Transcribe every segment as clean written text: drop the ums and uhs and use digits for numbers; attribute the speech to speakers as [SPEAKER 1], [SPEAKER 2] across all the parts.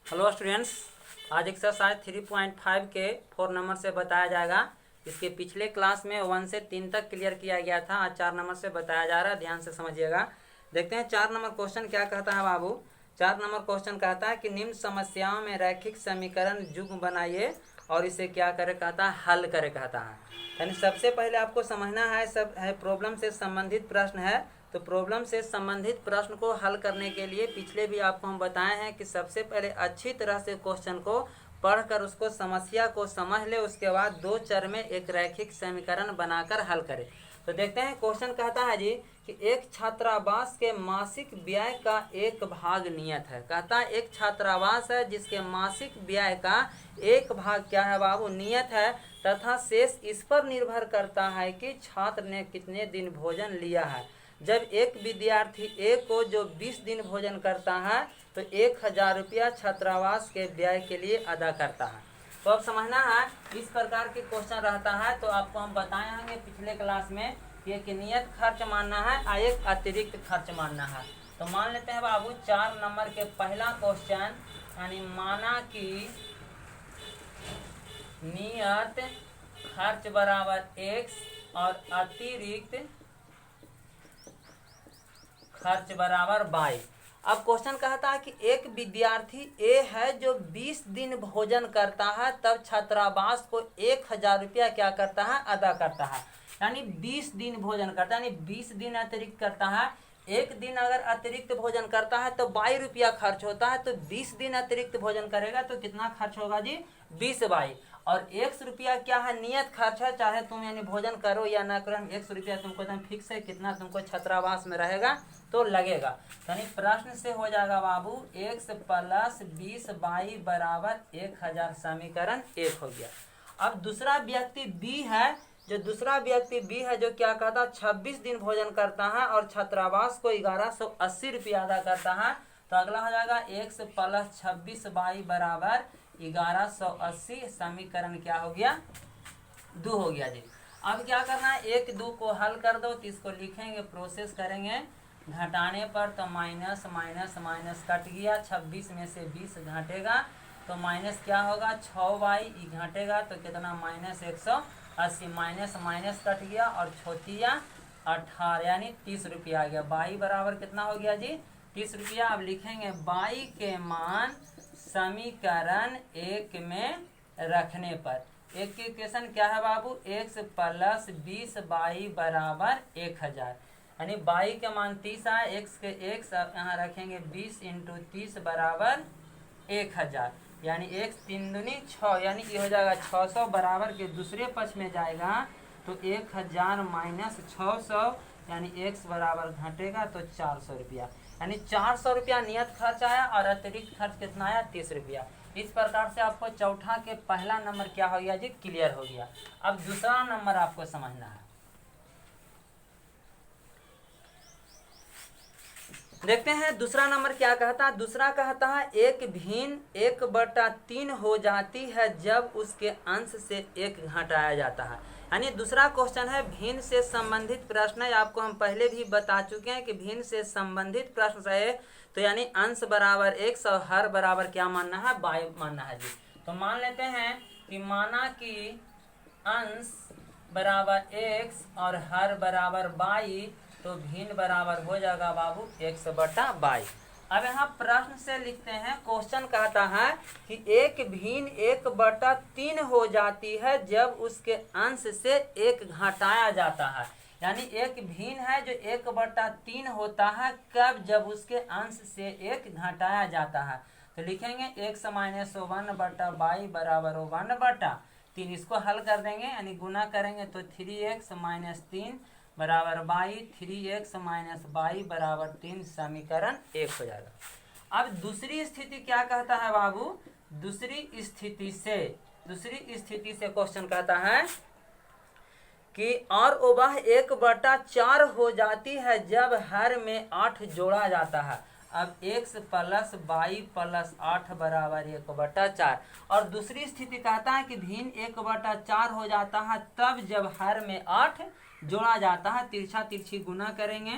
[SPEAKER 1] Hello students, आज exercise 3.5 के 4 number से बताया जाएगा। इसके पिछले क्लास में 1 से 3 तक क्लियर किया गया था। आज 4 नंबर से बताया जा रहा है, ध्यान से समझिएगा। देखते हैं 4 नंबर क्वेश्चन क्या कहता है बाबू। 4 नंबर क्वेश्चन कहता है कि निम्न समस्याओं में रैखिक समीकरण युग्म बनाइए और इसे क्या करे कहता है, हल करे कहता है। यानी सबसे पहले आपको समझना है, सब है प्रॉब्लम से संबंधित प्रश्न है। तो प्रॉब्लम से संबंधित प्रश्न को हल करने के लिए पिछले भी आपको हम बताए हैं कि सबसे पहले अच्छी तरह से क्वेश्चन को पढ़कर उसको समस्या को समझ ले, उसके बाद 2 चर में एक रैखिक समीकरण बनाकर हल करें। तो देखते हैं क्वेश्चन कहता है जी कि एक छात्रावास के मासिक व्यय का एक भाग नियत है। कहता है एक छात्रावास है जिसके मासिक व्यय का एक भाग क्या है बाबू, नियत है, तथा शेष इस पर निर्भर करता है कि छात्र ने कितने दिन भोजन लिया है। जब एक विद्यार्थी ए को जो 20 दिन भोजन करता है तो 1000 रुपया छात्रावास के व्यय के लिए अदा करता है। तो अब समझना है, इस प्रकार के क्वेश्चन रहता है तो आपको हम बताए होंगे पिछले क्लास में कि एक नियत खर्च मानना है और एक अतिरिक्त खर्च मानना है। तो मान लेते हैं बाबू 4 नंबर के पहला क्वेश्चन, यानी माना कि नियत खर्च बराबर x और अतिरिक्त खर्च बराबर y। अब क्वेश्चन कहता है कि एक विद्यार्थी ए है जो 20 दिन भोजन करता है, तब छात्रावास को 1000 रुपया क्या करता है, अदा करता है। यानी 20 दिन भोजन करता है, यानी 20 दिन अतिरिक्त करता है। एक दिन अगर अतिरिक्त भोजन करता है तो 22 रुपया खर्च होता है, तो 20 दिन अतिरिक्त भोजन करेगा तो कितना खर्च होगा जी, 20/22। और 100 रुपया क्या है, नियत खर्च है, चाहे तुम यानी भोजन करो या ना करो, 100 रुपया तुमको एकदम फिक्स है, कितना तुमको छात्रावास में रहेगा तो लगेगा। यानी प्रश्न से हो जाएगा बाबू x + 20/22 बराबर 1000। समीकरण 1 हो गया। अब दूसरा व्यक्ति बी है, जो दूसरा व्यक्ति बी है जो क्या कहता है 26 दिन भोजन करता है और छात्रावास को 1180 रुपया अदा करता है। तो अगला हो जाएगा x + 26/22 बराबर 1180। समीकरण क्या हो गया, 2 हो गया जी। अब क्या करना है, 1 2 को हल कर दो तो इसको लिखेंगे, प्रोसेस करेंगे। घटाने पर तो माइनस माइनस माइनस कट गया, 26 में से 20 घटेगा तो माइनस क्या होगा 6/y घटेगा तो कितना -180। माइनस माइनस कट गया और छोटिया 18 यानी 30 रुपया आ गया। y बराबर कितना हो गया जी, 30 रुपया। अब लिखेंगे y के मान समीकरण 1 में रखने पर एक की इक्वेशन क्या है बाबू, x + 20/22 बराबर 1000। यानी y के मान 30 आए, x के x यहाँ रखेंगे 20 × 30 बराबर 1000। यानी x 3 दूनी 6, यानी ये हो जाएगा 600 बराबर के दूसरे पक्ष में जाएगा तो 1000 - 600 यानी x बराबर घटेगा तो 400 रुपया। यानी 400 रुपया नियत खर्च आया और अतिरिक्त खर्च कितना आया, 30 रुपया। इस प्रकार से आपको चौथा के पहला नंबर क्या हो गया जी, क्लियर हो गया। अब दूसरा नंबर आपको समझना है। देखते हैं दूसरा नंबर क्या कहता है। दूसरा कहता है एक भिन्न 1/3 हो जाती है जब उसके अंश से 1 घटाया जाता है। यानी दूसरा क्वेश्चन है भिन्न से संबंधित प्रश्न है। आपको हम पहले भी बता चुके हैं कि भिन्न से संबंधित प्रश्न है तो यानी अंश बराबर x और हर बराबर क्या मानना है, y मानना है जी। तो मान लेते हैं कि माना कि अंश बराबर x और हर बराबर y, तो भिन्न बराबर हो जाएगा बाबू x/y। अब यहाँ प्रश्न से लिखते हैं, क्वेश्चन कहता है कि एक भिन्न 1/3 हो जाती है जब उसके अंश से 1 घटाया जाता है। यानी एक भिन्न है जो 1/3 होता है कब, जब उसके अंश से 1 घटाया जाता है। तो लिखेंगे x - 1/y बराबर 1/3। इसको हल कर देंगे, यानी गुना करेंगे तो 3x - 3 बराबर y, 3x - y बराबर 3। समीकरण 1 हो जाएगा। अब दूसरी स्थिति क्या कहता है बाबू, दूसरी स्थिति से क्वेश्चन कहता है कि और वह 1/4 हो जाती है जब हर में 8 जोड़ा जाता है। अब x + y + 8 बराबर 1/4। और दूसरी स्थिति कहता है कि भिन्न 1/4 हो जाता है तब जब हर में 8 जोड़ा जाता है। तिरछा तिरछी गुना करेंगे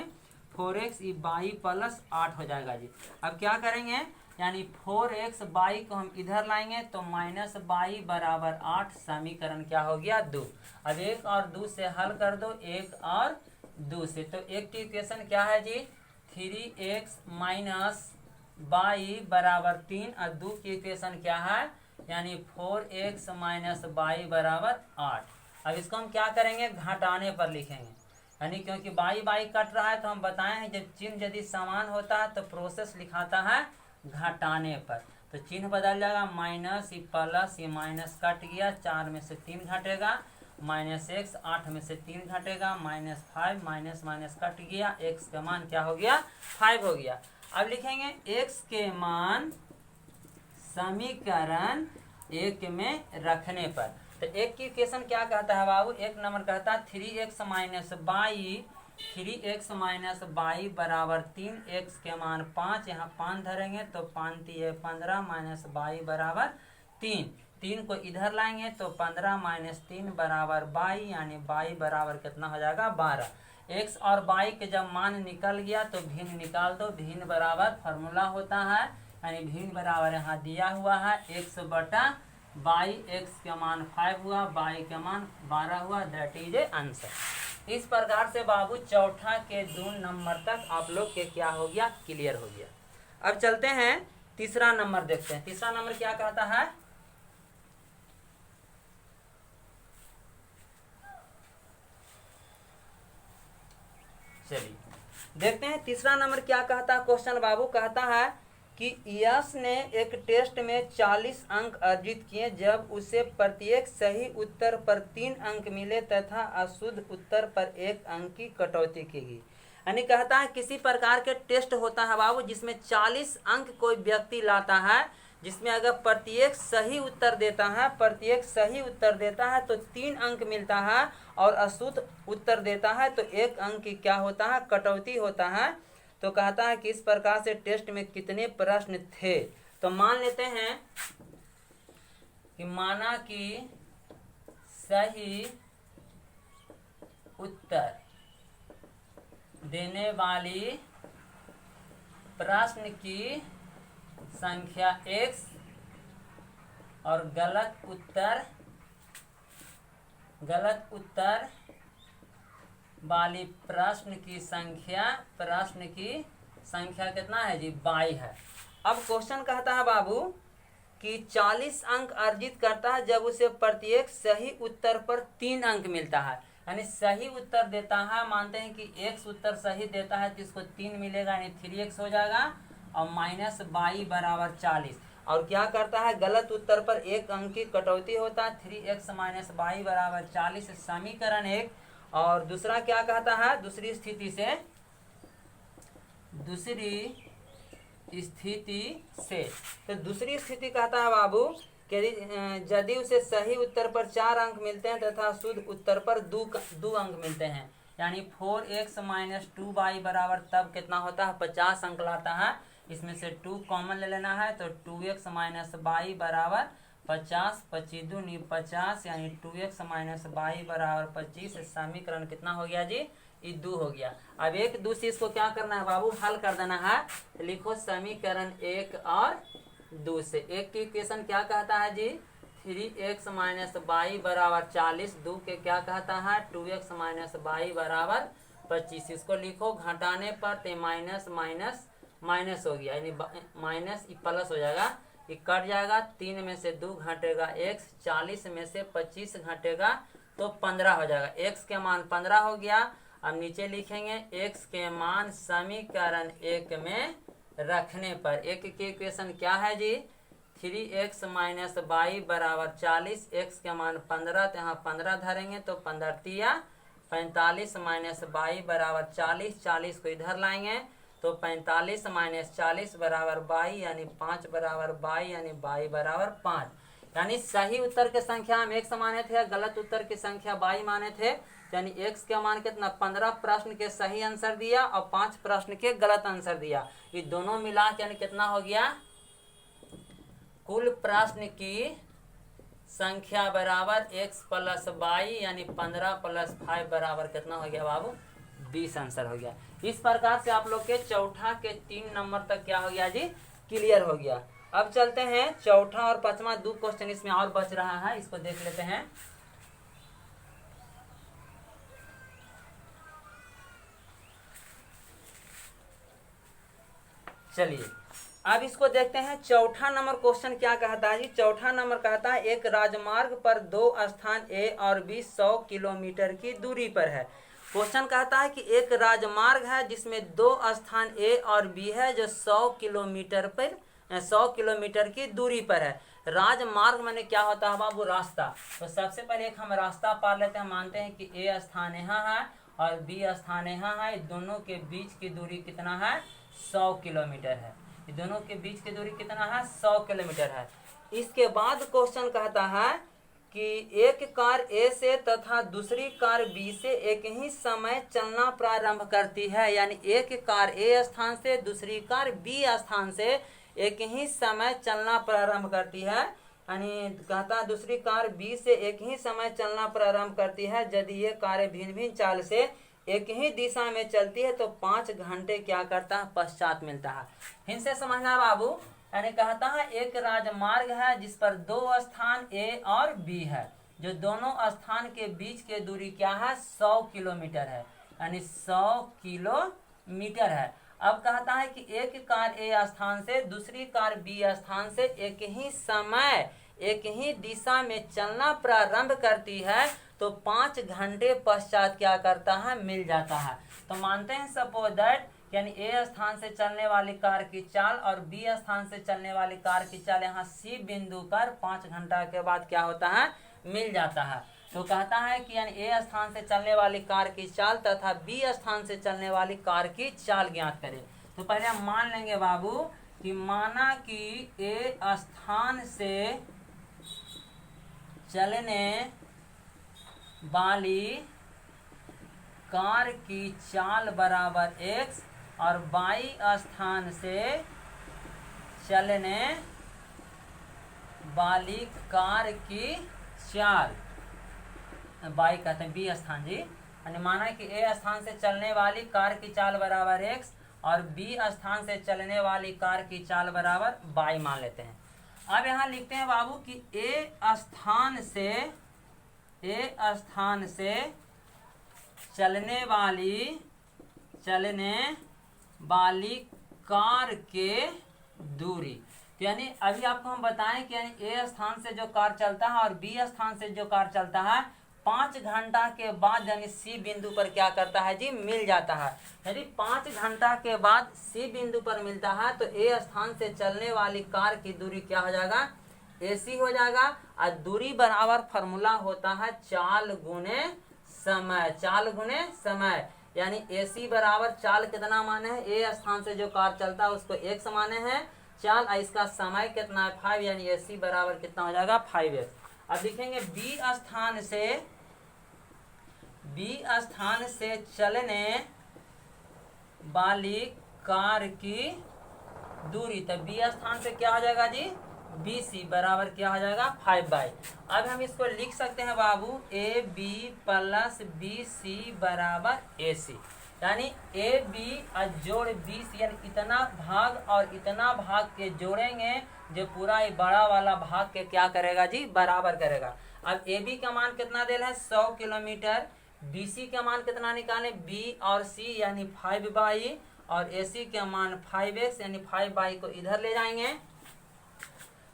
[SPEAKER 1] 4x बाई प्लस 8 हो जाएगा जी। अब क्या करेंगे, यानी 4x बाई को हम इधर लाएंगे तो माइनस बाई बराबर 8, समीकरण क्या हो गया 2। अब 1 और 2 से हल कर दो, 1 और 2 से, तो एक की इक्वेशन क्या है जी 3x माइनस बाई बराबर 3 और 2 की इक्वेशन क्या है यानी 4x माइनस बाई बराबर 8। अब इसको हम क्या करेंगे, घटाने पर लिखेंगे, यानी क्योंकि बाई बाई कट रहा है तो हम बताए हैं जब चिन्ह यदि समान होता है तो प्रोसेस लिखाता है घटाने पर। तो चिन्ह बदल जाएगा, माइनस ये प्लस, ये माइनस कट गया, 4 में से 3 घटेगा, माइनस एक्स, 8 में से 3 घटेगा, माइनस 5, माइनस माइनस कट गया, एक्स का मान क्या हो गया 5 हो गया। अब लिखेंगे एक्स के मान समीकरण 1 में रखने पर। तो एक की इक्वेशन क्या कहता है बाबू, एक नंबर कहता है 3x minus by, 3x minus by बराबर 3, एक्स के मान 5, यहाँ 5 धरेंगे तो 5 3 15 माइनस बाई बराबर 3, 3 को इधर लाएंगे तो 15 माइनस 3 बराबर बाई, यानी बाई बराबर कितना हो जाएगा 12। एक्स और बाई के जब मान निकल गया तो भिन्न निकाल दो, भिन्न बराबर फार्मूला होता है, यानी भिन्न बराबर यहाँ दिया हुआ है एक्स बटा बाई, एक्स का मान 5 हुआ, बाई का मान 12 हुआ, दैट इज ए आंसर। इस प्रकार से बाबू चौथा के 2 नंबर तक आप लोग के क्या हो गया क्लियर हो गया। अब चलते हैं तीसरा नंबर देखते हैं, तीसरा नंबर क्या कहता है, चलिए देखते हैं तीसरा नंबर क्या कहता है। क्वेश्चन बाबू कहता है कि यश ने एक टेस्ट में 40 अंक अर्जित किए जब उसे प्रत्येक सही उत्तर पर 3 अंक मिले तथा अशुद्ध उत्तर पर 1 अंक की कटौती की गई। यानी कहता है किसी प्रकार के टेस्ट होता है बाबू जिसमें 40 अंक कोई व्यक्ति लाता है, जिसमें अगर प्रत्येक सही उत्तर देता है, प्रत्येक सही उत्तर देता है तो 3 अंक मिलता है, और अशुद्ध उत्तर देता है तो 1 अंक की क्या होता है कटौती होता है। तो कहता है कि इस प्रकार से टेस्ट में कितने प्रश्न थे। तो मान लेते हैं कि माना कि सही उत्तर देने वाली प्रश्न की संख्या x और गलत उत्तर वाली प्रश्न की संख्या कितना है जी 22 है। अब क्वेश्चन कहता है बाबू कि 40 अंक अर्जित करता है जब उसे प्रत्येक सही उत्तर पर 3 अंक मिलता है, यानी सही उत्तर देता है, मानते हैं कि x उत्तर सही देता है तो इसको 3 मिलेगा, यानी 3x हो जाएगा, और माइनस बाई बराबर 40, और क्या करता है गलत उत्तर पर 1 अंक की कटौती होता है, 3x माइनस बाई बराबर 40, समीकरण 1। और दूसरा क्या कहता है, दूसरी स्थिति से तो दूसरी स्थिति कहता है बाबू कि यदि उसे सही उत्तर पर 4 अंक मिलते हैं तथा शुद्ध उत्तर पर 2 अंक मिलते हैं, यानी 4x माइनस 2 बाई बराबर तब कितना होता है 50 अंक लाता है। इसमें से 2 कॉमन ले लेना है तो 2x माइनस बाई बराबर 50, 25 दूनी 50, यानी 2x माइनस बाई बराबर 25, समीकरण कितना हो गया जी ये 2 हो गया। अब 1 2 से इसको क्या करना है बाबू हल कर देना है, तो लिखो समीकरण 1 और 2 से। 1 की इक्वेशन क्या कहता है जी 3x माइनस बाई बराबर 40, 2 के क्या कहता है 2x माइनस बाई बराबर 25, इसको लिखो घटाने पर तो माइनस माइनस माइनस हो गया, यानी माइनस प्लस हो जाएगा, ये कट जाएगा, 3 में से 2 घटेगा x, 40 में से 25 घटेगा तो 15 हो जाएगा, x के मान 15 हो गया। अब नीचे लिखेंगे x के मान समीकरण 1 में रखने पर। 1 की इक्वेशन क्या है जी 3x माइनस बाई बराबर 40, x के मान 15, तो यहाँ 15 धरेंगे तो 15 तिया 45 माइनस बाई बराबर 40, 40 को इधर लाएंगे तो 45 माइनस 40 बराबर 22, यानी 5 बराबर 22, यानी 22 बराबर 5। यानी सही उत्तर के संख्या हम x माने थे, गलत उत्तर की संख्या 22 माने थे, यानी x का मान कितना 15 प्रश्न के सही आंसर दिया और 5 प्रश्न के गलत आंसर दिया, ये दोनों मिला के यानी कितना हो गया कुल प्रश्न की संख्या बराबर x प्लस 22, यानी 15 प्लस 5 बराबर कितना हो गया बाबू 20 आंसर हो गया। इस प्रकार से आप लोग के चौथा के 3 नंबर तक क्या हो गया जी, क्लियर हो गया। अब चलते हैं चौथा और पांचवा, 2 क्वेश्चन इसमें और बच रहा है, इसको देख लेते हैं। चलिए अब इसको देखते हैं। चौथा नंबर क्वेश्चन क्या कहता है जी, चौथा नंबर कहता है एक राजमार्ग पर 2 स्थान ए और बी 100 किलोमीटर की दूरी पर है। क्वेश्चन कहता है कि एक राजमार्ग है जिसमें 2 स्थान ए और बी है जो 100 किलोमीटर की दूरी पर है। राजमार्ग माने क्या होता है बाबू, रास्ता। तो सबसे पहले एक हम रास्ता पार लेते हैं, मानते हैं कि ए स्थान यहाँ है और बी स्थान यहाँ है, दोनों के बीच की दूरी कितना है, 100 किलोमीटर है। दोनों के बीच की दूरी कितना है, 100 किलोमीटर है। इसके बाद क्वेश्चन कहता है कि एक कार ए से तथा दूसरी कार बी से एक ही समय चलना प्रारंभ करती है। यानी एक कार ए स्थान से दूसरी कार बी स्थान से एक ही समय चलना प्रारंभ करती है। यानी कहता है दूसरी कार बी से एक ही समय चलना प्रारंभ करती है। यदि ये कारें भिन्न भिन्न चाल से एक ही दिशा में चलती है तो 5 घंटे क्या करता है, पश्चात मिलता है। इनसे समझना बाबू, यानी कहता है एक राजमार्ग है जिस पर 2 स्थान ए और बी है, जो दोनों स्थान के बीच की दूरी क्या है, 100 किलोमीटर है, यानी 100 किलोमीटर है। अब कहता है कि एक कार ए स्थान से दूसरी कार बी स्थान से एक ही समय एक ही दिशा में चलना प्रारंभ करती है तो 5 घंटे पश्चात क्या करता है, मिल जाता है। तो मानते हैं सपोज दैट, यानी ए स्थान से चलने वाली कार की चाल और बी स्थान से चलने वाली कार की चाल यहाँ सी बिंदु पर 5 घंटा के बाद क्या होता है, मिल जाता है। तो कहता है कि यानी ए स्थान से चलने वाली कार की चाल तथा बी स्थान से चलने वाली कार की चाल ज्ञात करें। तो पहले हम मान लेंगे बाबू कि माना कि ए स्थान से चलने वाली कार की चाल बराबर x और बाई स्थान से चलने वाली कार की चाल, बाई कहते हैं बी स्थान जी, यानी माना कि ए स्थान से चलने वाली कार की चाल बराबर x और बी स्थान से चलने वाली कार की चाल बराबर बाई मान लेते हैं। अब यहाँ लिखते हैं बाबू कि ए स्थान से चलने वाली कार के दूरी, तो यानी अभी आपको हम बताएं कि यानी ए स्थान से जो कार चलता है और बी स्थान से जो कार चलता है 5 घंटा के बाद यानी सी बिंदु पर क्या करता है जी, मिल जाता है। यदि 5 घंटा के बाद सी बिंदु पर मिलता है तो ए स्थान से चलने वाली कार की दूरी क्या हो जाएगा, AC हो जाएगा। और दूरी बराबर फॉर्मूला होता है चाल गुने समय, यानी AC बराबर चाल कितना माने हैं, ए स्थान से जो कार चलता है उसको x माने हैं चाल, और इसका समय कितना है 5, यानी AC बराबर कितना हो जाएगा 5x। अब लिखेंगे बी स्थान से चलने वाली कार की दूरी, तो बी स्थान से क्या हो जाएगा जी, BC बराबर क्या हो जाएगा 5/। अब हम इसको लिख सकते हैं बाबू AB प्लस BC बराबर AC, यानी AB और जोड़ BC, यानी इतना भाग और इतना भाग के जोड़ेंगे जो पूरा ये बड़ा वाला भाग के क्या करेगा जी, बराबर करेगा। अब AB का मान कितना दे रहा है 100 किलोमीटर, BC का मान कितना निकालें B और C यानी 5/, और AC का मान 5x यानी 5/, को इधर ले जाएंगे,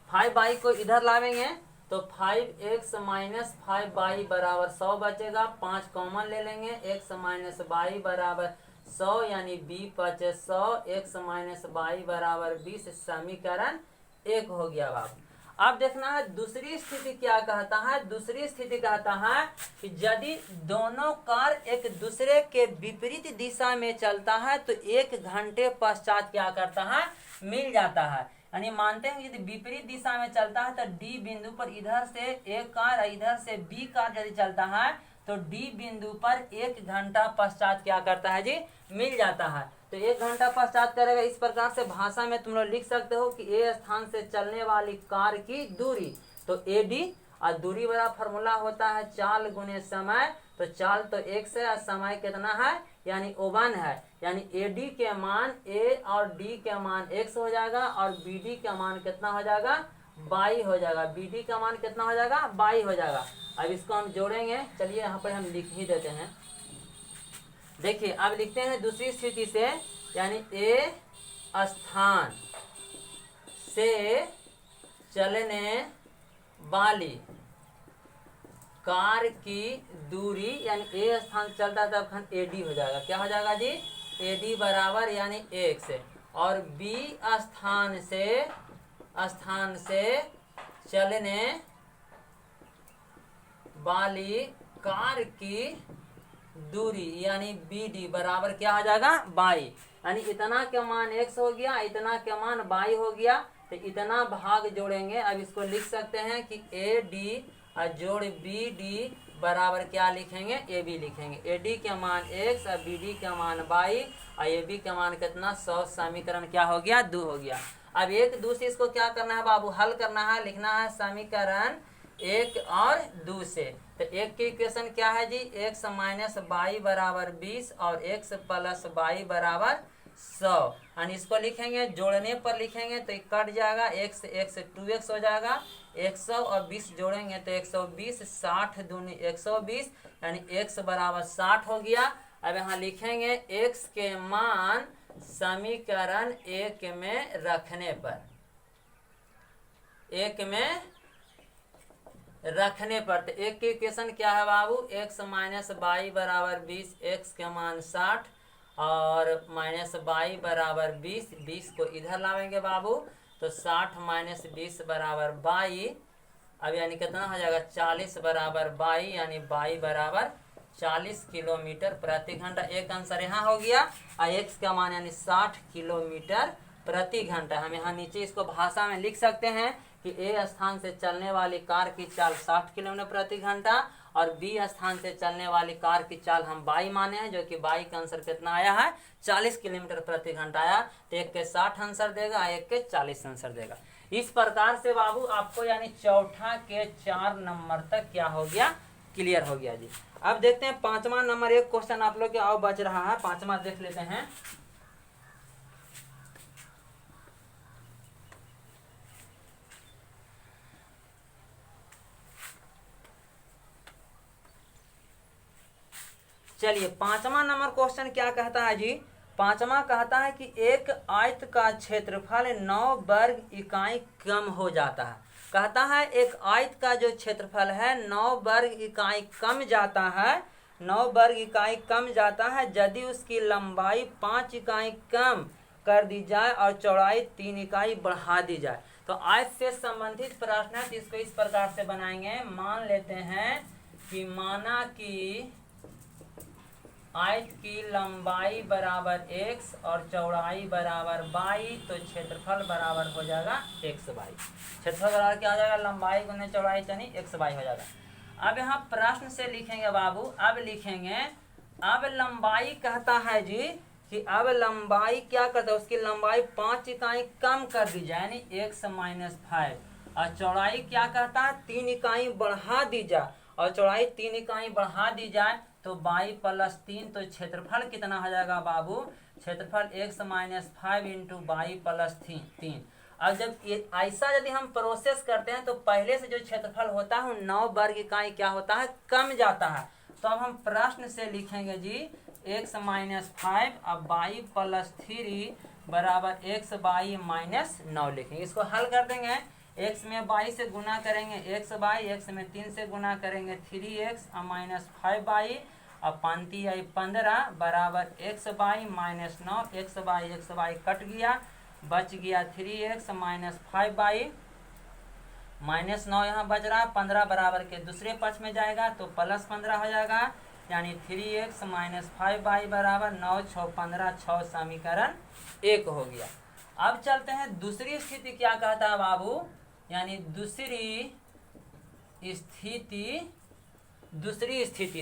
[SPEAKER 1] 5/, को इधर लावेंगे तो 5x माइनस 5/, बराबर 100 बचेगा। 5 कॉमन ले लेंगे, x माइनस 22 बराबर 100, यानी b बचे 100, x माइनस 22 बराबर 20। समीकरण 1 हो गया बाबू। अब देखना है दूसरी स्थिति क्या कहता है। दूसरी स्थिति कहता है कि यदि दोनों कार एक दूसरे के विपरीत दिशा में चलता है तो 1 घंटे पश्चात क्या करता है, मिल जाता है। यानी मानते हैं यदि विपरीत दिशा में चलता है तो डी बिंदु पर इधर से ए कार इधर से बी कार यदि चलता है तो डी बिंदु पर 1 घंटा पश्चात क्या करता है जी, मिल जाता है। तो 1 घंटा पश्चात करेगा। इस प्रकार से भाषा में तुम लोग लिख सकते हो कि ए स्थान से चलने वाली कार की दूरी, तो AD, और दूरी वाला फॉर्मूला होता है चाल गुने समय, तो चाल तो x है और समय कितना है यानी O1 है, यानी AD के मान A और D के मान x हो जाएगा और BD का मान कितना हो जाएगा, 22 हो जाएगा। BD का मान कितना हो जाएगा, 22 हो जाएगा। अब इसको हम जोड़ेंगे, चलिए यहाँ पर हम लिख ही देते हैं। देखिए अब लिखते हैं दूसरी स्थिति से, यानी A स्थान से चलने वाली कार की दूरी, यानी A स्थान चलता है तब खंड AD हो जाएगा। क्या हो जाएगा जी, AD बराबर यानी x, और B स्थान से चलने वाली कार की दूरी यानी BD बराबर क्या हो जाएगा, 22। यानी इतना का मान x हो गया, इतना का मान 22 हो गया, तो इतना भाग जोड़ेंगे। अब इसको लिख सकते हैं कि AD और जोड़ BD बराबर क्या लिखेंगे, AB लिखेंगे। AD के मान x और BD के मान 22 और AB के मान कितना, 100। समीकरण क्या हो गया, 2 हो गया। अब एक दूसरे इसको क्या करना है बाबू, हल करना है, लिखना है समीकरण 1 और 2 से। तो एक की इक्वेशन क्या है जी, x माइनस 22 बराबर 20 और x प्लस 22 बराबर 100। यानी इसको लिखेंगे, जोड़ने पर लिखेंगे तो कट जाएगा, x 2x हो जाएगा। 100 और 20 जोड़ेंगे तो 120, 60 दूनी 120, यानी x बराबर 60 हो गया। अब यहाँ लिखेंगे x के मान समीकरण 1 में रखने पर, 1 में रखने पर, तो एक की इक्वेशन क्या है बाबू, x माइनस 22 बराबर 20, x के मान 60 और माइनस 22 बराबर 20, 20 को इधर लावेंगे बाबू, तो 60 माइनस 20 बराबर 22। अब यानी कितना हो जाएगा, 40 बराबर 22, यानी 22 बराबर 40 किलोमीटर प्रति घंटा। एक आंसर यहाँ हो गया। और x का मान यानी 60 किलोमीटर प्रति घंटा। हम यहाँ नीचे इसको भाषा में लिख सकते हैं कि A स्थान से चलने वाली कार की चाल 60 किलोमीटर प्रति घंटा और B स्थान से चलने वाली कार की चाल हम 22 माने हैं, जो कि 22 का आंसर कितना आया है, 40 किलोमीटर प्रति घंटा आया। तो एक के 60 आंसर देगा, एक के 40 आंसर देगा। इस प्रकार से बाबू आपको यानी चौथा के 4 नंबर तक क्या हो गया, क्लियर हो गया जी। अब देखते हैं 5वां नंबर, एक क्वेश्चन आप लोग के और बच रहा है, 5वां देख लेते हैं। चलिए 5वां नंबर क्वेश्चन क्या कहता है जी, 5वां कहता है कि एक आयत का क्षेत्रफल 9 वर्ग इकाई कम हो जाता है। कहता है एक आयत का जो क्षेत्रफल है 9 वर्ग इकाई कम जाता है, 9 वर्ग इकाई कम जाता है यदि उसकी लंबाई 5 इकाई कम कर दी जाए और चौड़ाई 3 इकाई बढ़ा दी जाए। तो आयत से संबंधित प्रश्न है, तो इसको इस प्रकार से बनाएंगे। मान लेते हैं कि माना कि आयत की लंबाई बराबर x और चौड़ाई बराबर 22, तो क्षेत्रफल बराबर हो जाएगा x/y। क्षेत्रफल बराबर क्या हो जाएगा, लंबाई गुने चौड़ाई यानी x/y हो जाएगा। अब यहाँ प्रश्न से लिखेंगे बाबू, अब लिखेंगे, अब लंबाई कहता है जी कि अब लंबाई क्या करता है, उसकी लंबाई 5 इकाई कम कर दी जाए यानी x माइनस 5, और चौड़ाई क्या कहता है 3 इकाई बढ़ा दी जाए, और चौड़ाई 3 इकाई बढ़ा दी जाए तो 22 प्लस 3, तो क्षेत्रफल कितना हो जाएगा बाबू, क्षेत्रफल x माइनस 5 इंटू 22 प्लस 3। अब जब ऐसा यदि हम प्रोसेस करते हैं तो पहले से जो क्षेत्रफल होता है 9 वर्ग इकाई क्या होता है, कम जाता है। तो अब हम प्रश्न से लिखेंगे जी x माइनस 5 अब 22 प्लस 3 बराबर x/y माइनस 9 लिखेंगे। इसको हल कर देंगे, x में 22 से गुना करेंगे x/y, x में 3 से गुना करेंगे 3x और माइनस 5/y, अब 5 आई 15 बराबर x/y माइनस 9, x/y कट गया, बच गया 3x माइनस 5/y माइनस 9 यहाँ बच रहा, 15 बराबर के दूसरे पक्ष में जाएगा तो प्लस 15 हो जाएगा, यानी 3x माइनस 5/y बराबर 9 6 15, 6 समीकरण 1 हो गया। अब चलते हैं दूसरी स्थिति क्या कहता है बाबू, यानी दूसरी स्थिति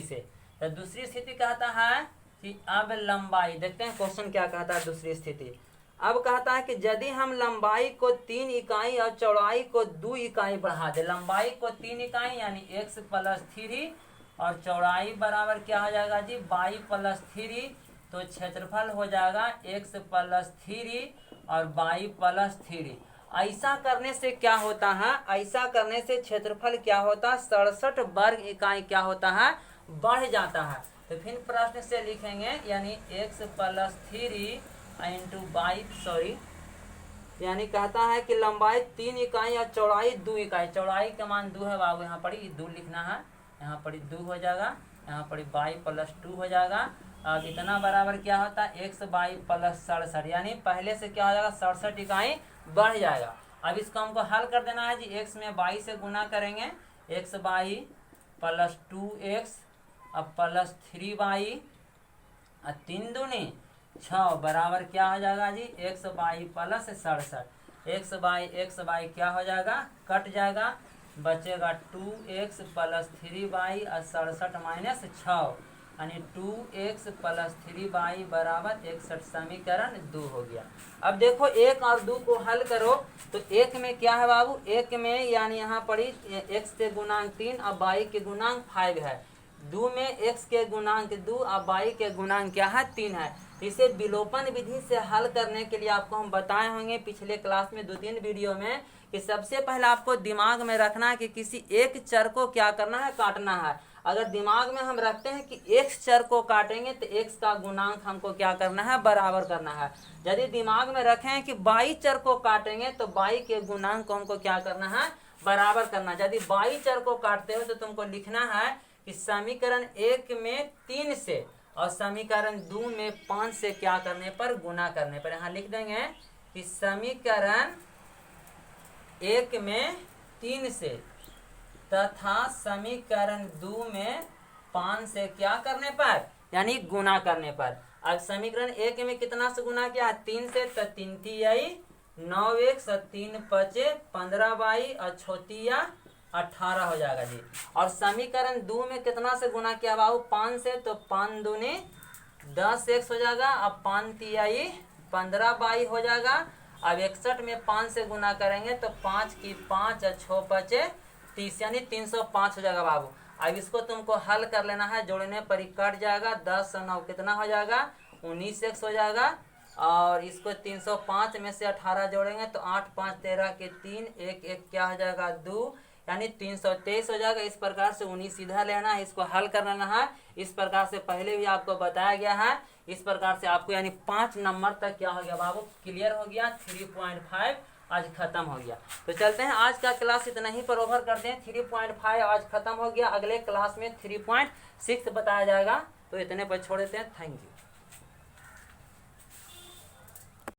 [SPEAKER 1] से, तो दूसरी स्थिति कहता है कि अब लंबाई, देखते हैं क्वेश्चन क्या कहता है दूसरी स्थिति। अब कहता है कि यदि हम लंबाई को 3 इकाई और चौड़ाई को 2 इकाई बढ़ा दे, लंबाई को 3 इकाई यानी x प्लस 3 और चौड़ाई बराबर क्या हो जाएगा जी 22 प्लस 3, तो क्षेत्रफल हो जाएगा x प्लस 3 और y प्लस 3। ऐसा करने से क्या होता है, ऐसा करने से क्षेत्रफल क्या होता है, 67 वर्ग इकाई क्या होता है, बढ़ जाता है। तो फिर प्रश्न से लिखेंगे यानी x plus 3 into y, sorry, यानी कहता है कि लंबाई 3 इकाई और चौड़ाई 2 इकाई। चौड़ाई का मान 2 है बाबू, यहाँ पर 2 लिखना है, यहाँ पर 2 हो जाएगा, यहाँ पर y प्लस 2 हो जाएगा। अब इतना बराबर क्या होता है, x y प्लस 67, यानी पहले से क्या हो जाएगा, 67 इकाई बढ़ जाएगा। अब इसको हमको हल कर देना है जी, x में y से गुना करेंगे, x y प्लस 2x अब प्लस 3y 3 दूनी 6 बराबर क्या हो जाएगा जी, x y plus 67। x y क्या हो जाएगा, कट जाएगा, बचेगा 2x प्लस 3y और 67 माइनस 6, यानी 2x प्लस 3y बराबर 61। समीकरण 2 हो गया। अब देखो 1 और 2 को हल करो तो 1 में क्या है बाबू, 1 में यानी यहाँ पड़ी x के गुणांक 3 और y के गुणांक 5 है। 2 में x के गुणांक 2 और y के गुणांक क्या है, 3 है। इसे विलोपन विधि से हल करने के लिए आपको हम बताए होंगे पिछले क्लास में 2-3 वीडियो में कि सबसे पहले आपको दिमाग में रखना है कि किसी एक चर को क्या करना है, काटना है। अगर दिमाग में हम रखते हैं कि x चर को काटेंगे तो x का गुणांक हमको क्या करना है, बराबर करना है। यदि दिमाग में रखें कि y चर को काटेंगे तो y के गुणांक को हमको क्या करना है, बराबर करना है। यदि y चर को काटते हो तो तुमको लिखना है कि समीकरण 1 में 3 से और समीकरण 2 में 5 से क्या करने पर, गुना करने पर। यहाँ लिख देंगे कि समीकरण 1 में 3 से तथा समीकरण 2 में 5 से क्या करने पर, यानी गुना करने पर। अब समीकरण 1 में कितना से गुना किया, 3 से, तो 3 तिहाई 9x 3 5 15y और 6 18 हो जाएगा जी। और समीकरण 2 में कितना से गुना किया बाबू, 5 से, तो 5 दूनी 10x हो जाएगा, अब 5 तिहाई 15y हो जाएगा। अब 61 में 5 से गुना करेंगे तो 5 की 5 और 6 5 30, यानी 305 हो जाएगा बाबू। अब इसको तुमको हल कर लेना है, जोड़ने पर ही कट जाएगा, 10 और 9 कितना हो जाएगा, 19x हो जाएगा। और इसको 305 में से 18 जोड़ेंगे तो 8 5 13 के 3 1 1 क्या हो जाएगा, 2, यानी 323 हो जाएगा। इस प्रकार से 19 सीधा लेना है, इसको हल कर लेना है। इस प्रकार से पहले भी आपको बताया गया है। इस प्रकार से आपको यानी 5 नंबर तक क्या हो गया बाबू, क्लियर हो गया। 3.5 आज खत्म हो गया। तो चलते हैं, आज का क्लास इतना ही पर ओवर करते हैं। 3.5 आज खत्म हो गया, अगले क्लास में 3.6 बताया जाएगा। तो इतने पर छोड़ देते हैं, थैंक यू।